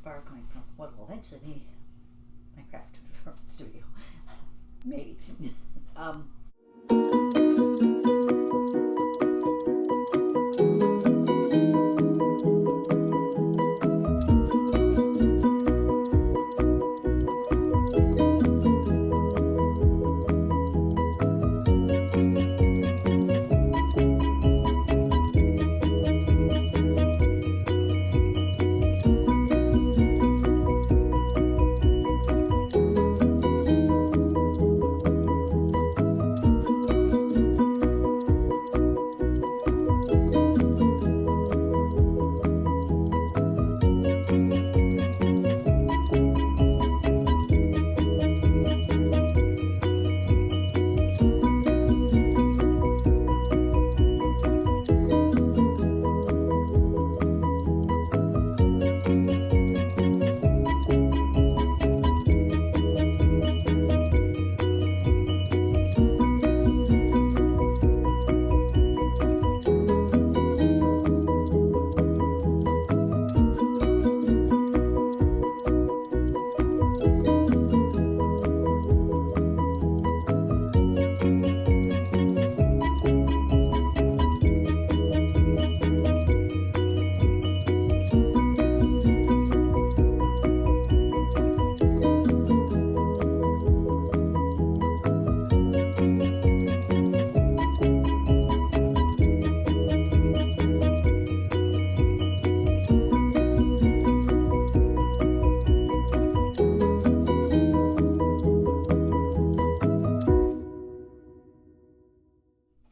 spark coming from what will eventually be my craft studio. Maybe. um,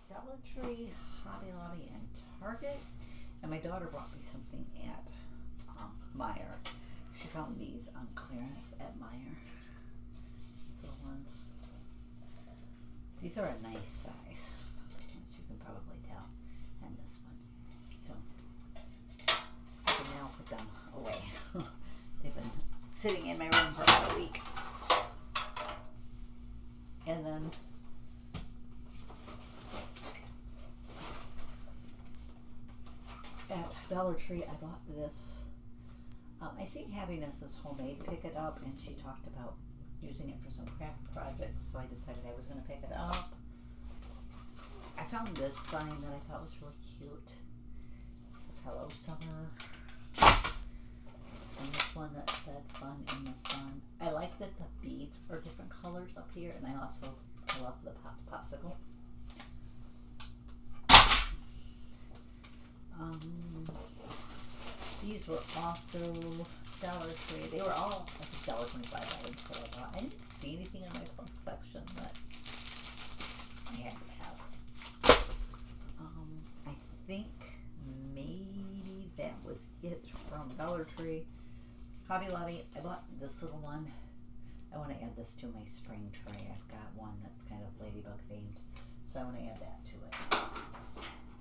Dollar Tree, Hobby Lobby, and Target. And my daughter brought me something at Meijer. She found these on clearance at Meijer. So ones. These are a nice size, as you can probably tell. And this one. So I can now put them away. They've been sitting in my room for about a week. And then at Dollar Tree, I bought this. I think Happiness is homemade. Pick it up, and she talked about using it for some craft projects, so I decided I was going to pick it up. I found this sign that I thought was really cute. It says "Hello Summer," and this one that said "Fun in the Sun." I like that the beads are different colors up here, and I love the popsicle. These were also Dollar Tree. They were all like $1.25 items that I bought. I didn't see anything in my plus section that I had to have. I think maybe that was it from Dollar Tree. Hobby Lobby, I bought this little one. I want to add this to my spring tray. I've got one that's kind of ladybug themed, so I want to add that to it.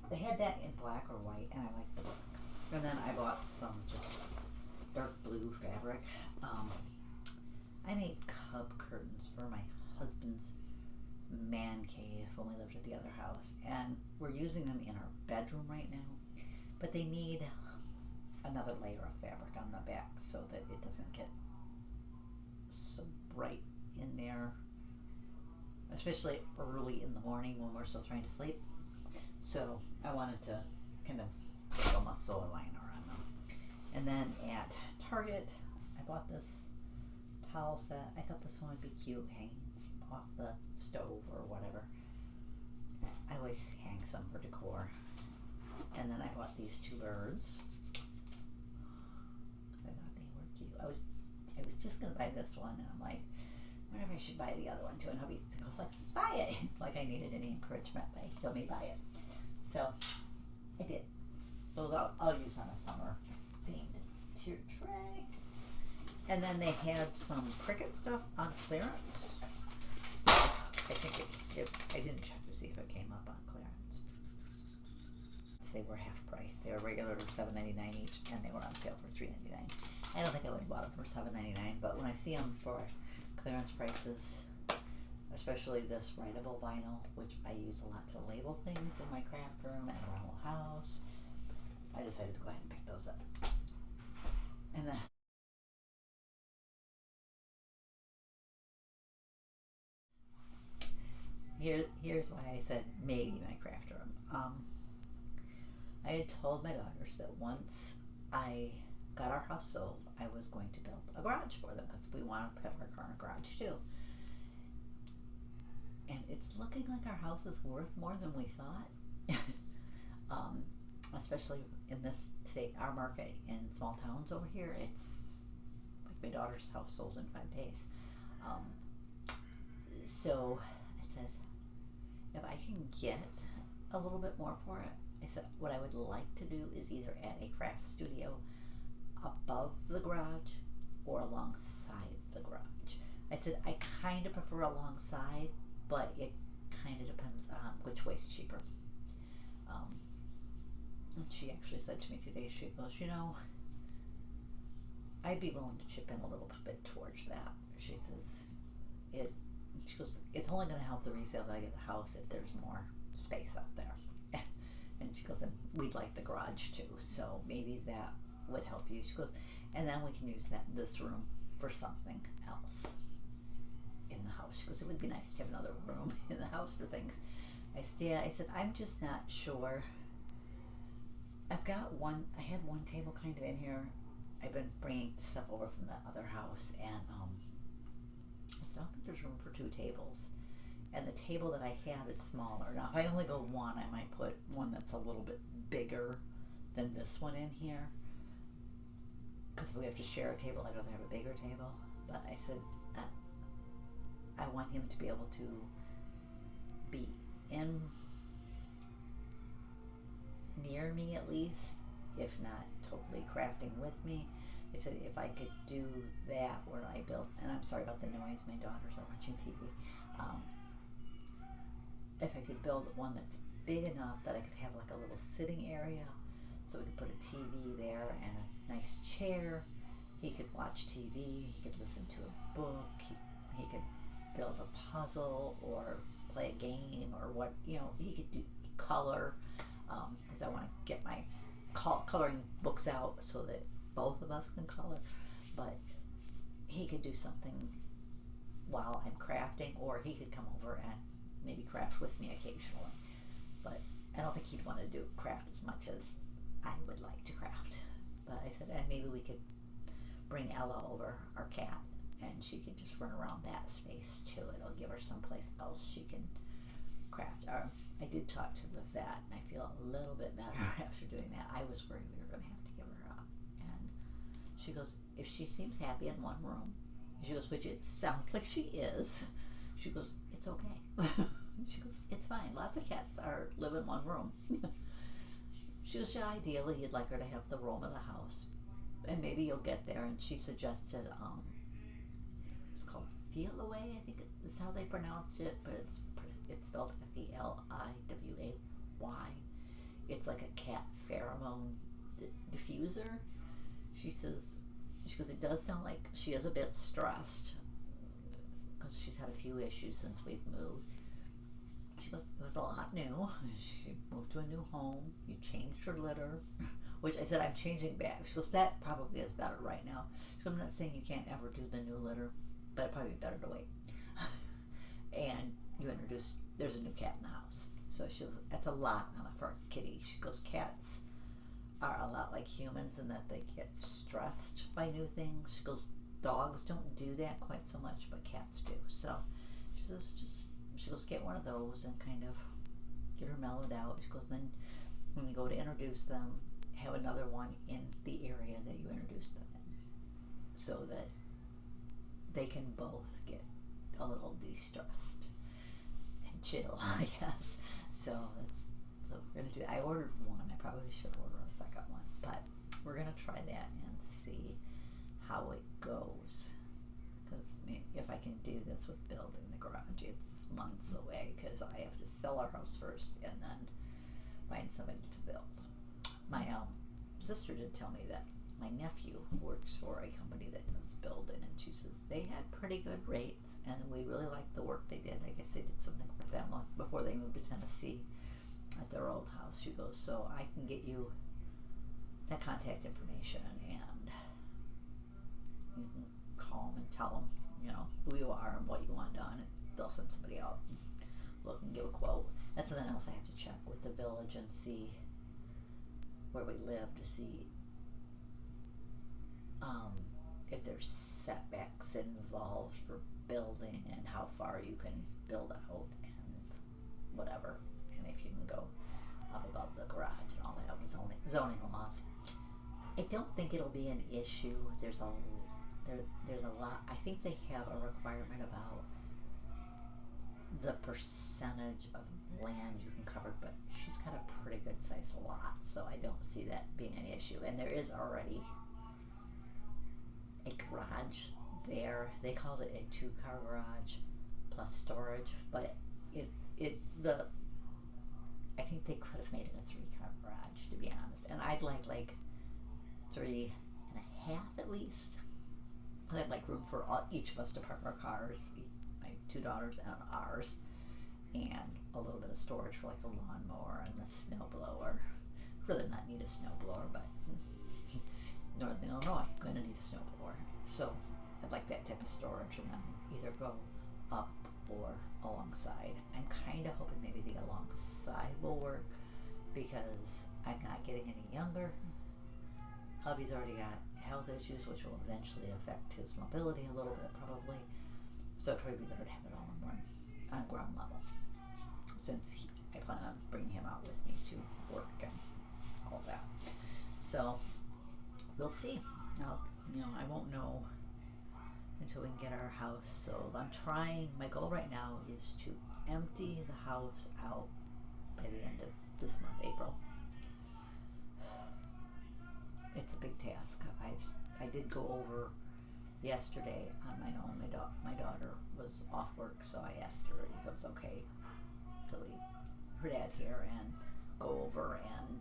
They had that in black or white, and I like the black. And then I bought some just dark blue fabric. I made cub curtains for my husband's man cave when we lived at the other house, and we're using them in our bedroom right now, but they need another layer of fabric on the back so that it doesn't get so bright in there, especially early in the morning when we're still trying to sleep. So I wanted to kind of film a solar liner on them. And then at Target, I bought this towel set. I thought this one would be cute, hanging off the stove or whatever. I always hang some for decor. And then I bought these two birds. I thought they were cute. I was just gonna buy this one, and I'm like, I wonder if I should buy the other one too. And hubby was like, buy it. Like I needed any encouragement, but he told me buy it. So I did. Those I'll use on a summer themed tier tray. And then they had some Cricut stuff on clearance. I think I didn't check to see if it came up on clearance. They were half price. They were regular $7.99 each, and they were on sale for $3.99. I don't think I would have bought them for $7.99, but when I see them for clearance prices, especially this writable vinyl, which I use a lot to label things in my craft room and around the house, I decided to go ahead and pick those up. And then Here's why I said maybe my craft room. I had told my daughters that once I got our house sold, I was going to build a garage for them because we want to put our car in a garage too. And it's looking like our house is worth more than we thought. Especially in our market in small towns over here. It's like my daughter's house sold in 5 days. So I said, if I can get a little bit more for it, I said what I would like to do is either add a craft studio above the garage or alongside the garage. I said I kind of prefer alongside, but it kind of depends on which way's cheaper. And she actually said to me today, she goes, I'd be willing to chip in a little bit towards that. She says, she goes, it's only going to help the resale value of the house if there's more space out there. And she goes, and we'd like the garage too, so maybe that would help you. She goes, and then we can use this room for something else in the house. She goes, it would be nice to have another room in the house for things. I said, yeah. I said, I'm just not sure. I had one table kind of in here. I've been bringing stuff over from the other house, and I said, I don't think there's room for 2 tables. And the table that I have is smaller. Now, if I only go one, I might put one that's a little bit bigger than this one in here. Because if we have to share a table, I'd rather have a bigger table. But I said, I want him to be able to be in near me at least, if not totally crafting with me. I said if I could do that where I built, and I'm sorry about the noise, my daughters are watching TV. If I could build one that's big enough that I could have like a little sitting area, so we could put a TV there and a nice chair. He could watch TV, he could listen to a book, he could build a puzzle or play a game or what, he could do color, because I want to get my coloring books out so that both of us can color. But he could do something while I'm crafting, or he could come over and maybe craft with me occasionally. But I don't think he'd want to do craft as much as I would like to craft. But I said, and maybe we could bring Ella over, our cat, and she could just run around that space too. It'll give her someplace else she can craft. I did talk to the vet, and I feel a little bit better after doing that. I was worried we were going to have to give her up. And she goes, if she seems happy in one room, she goes, which it sounds like she is, she goes, it's okay. She goes, it's fine. Lots of cats live in one room. She goes, yeah, ideally you'd like her to have the room of the house, and maybe you'll get there. And she suggested it's called Feel Away, I think is how they pronounced it, but it's spelled Feliway. It's like a cat pheromone diffuser. She goes, it does sound like she is a bit stressed because she's had a few issues since we've moved. She goes, it was a lot new. She moved to a new home. You changed her litter, which I said, I'm changing back. She goes, that probably is better right now. She goes, I'm not saying you can't ever do the new litter, but it'd probably be better to wait. And there's a new cat in the house. So she goes, that's a lot for a kitty. She goes, cats are a lot like humans in that they get stressed by new things. She goes, dogs don't do that quite so much, but cats do. So she says, she goes, get one of those and kind of get her mellowed out. She goes, then when you go to introduce them, have another one in the area that you introduced them in, so that they can both get a little de-stressed and chill, I guess. So we're gonna do that. I ordered one. I probably should order a second one, but we're gonna try that and see how it goes. Because if I can do this with building the garage, it's months away because I have to sell our house first and then find somebody to build. My sister did tell me that my nephew works for a company that does building, and she says they had pretty good rates and we really liked the work they did. I guess they did something for them before they moved to Tennessee at their old house. She goes, so I can get you that contact information and you can call them and tell them, who you are and what you want done, and they'll send somebody out and look and give a quote. That's something else I have to check with the village and see where we live to see if there's setbacks involved for building and how far you can build out and whatever, and if you can go up above the garage and all that with zoning laws. I don't think it'll be an issue. There's a lot. I think they have a requirement about the percentage of land you can cover, but she's got a pretty good sized lot, so I don't see that being an issue. And there is already a garage there. They called it a 2-car garage plus storage, but I think they could have made it a 3-car garage, to be honest. And I'd like 3.5 at least. I'd like room for each of us to park our cars, my 2 daughters and ours, and a little bit of storage for like the lawnmower and the snow blower. Really not need a snow blower, but Northern Illinois gonna need a snow blower. So I'd like that type of storage, and then either go up or alongside. I'm kind of hoping maybe the alongside will work because I'm not getting any younger. Hubby's already got health issues, which will eventually affect his mobility a little bit, probably. So it'd probably be better to have it all on ground level, since I plan on bringing him out with me to work and all that. So we'll see. Now, I won't know until we can get our house. So I'm trying. My goal right now is to empty the house out by the end of this month, April. It's a big task. I did go over yesterday on my own. My daughter was off work, so I asked her if it was okay to leave her dad here and go over and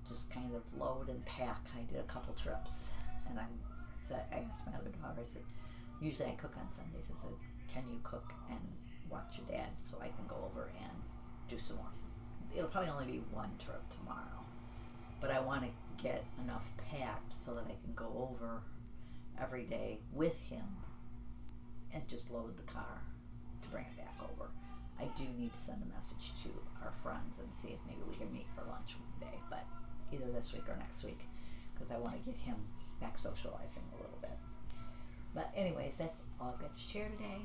just kind of load and pack. I did a couple trips, and I asked my other daughter. I said, usually I cook on Sundays. I said, can you cook and watch your dad so I can go over and do some more? It'll probably only be one trip tomorrow, but I want to get enough packed so that I can go over every day with him and just load the car to bring it back over. I do need to send a message to our friends and see if maybe we can meet for lunch one day, but either this week or next week, because I want to get him back socializing a little bit. But anyways, that's all I've got to share today.